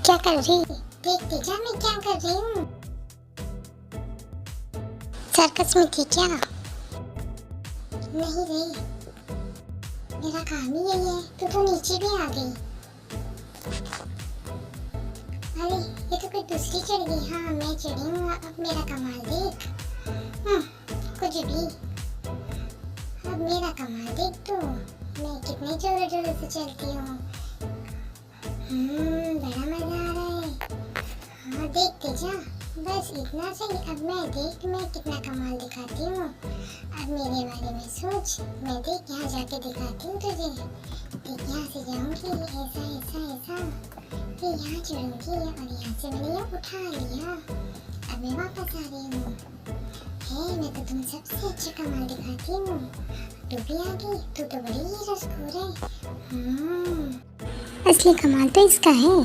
क्या कर रही? देखते जा मैं क्या कर रही हूँ। सर्कस में थी क्या? नहीं रे, मेरा काम ही यही है। तू तो नीचे भी आ गई। अरे ये तो कोई दूसरी चढ़ गई। हाँ मैं चढ़ी हूँ। अब मेरा कमाल देख। कुछ भी। अब मेरा कमाल देख तू। मैं कितने जोरों जोरों से चलती हूँ। बड़ा मजा आ रहा है। हाँ देखते जा। बस इतना सही। अब मैं देख मैं कितना कमाल दिखाती हूँ। अब मेरे बारे में सोच। मैं देख यहाँ जाके दिखाती हूँ तुझे। देख यहाँ से जाऊँगी ऐसा ऐसा ऐसा, फिर यहाँ चढ़ूँगी और यहाँ से मैंने ये उठा लिया। अब मैं वापस आ रही हूँ। मैं तो तुम सबसे अच्छा कमाल दिखाती हूँ। तू भी आ गई। तू तो बड़ी ही रसखोर है। असली कमाल तो इसका है।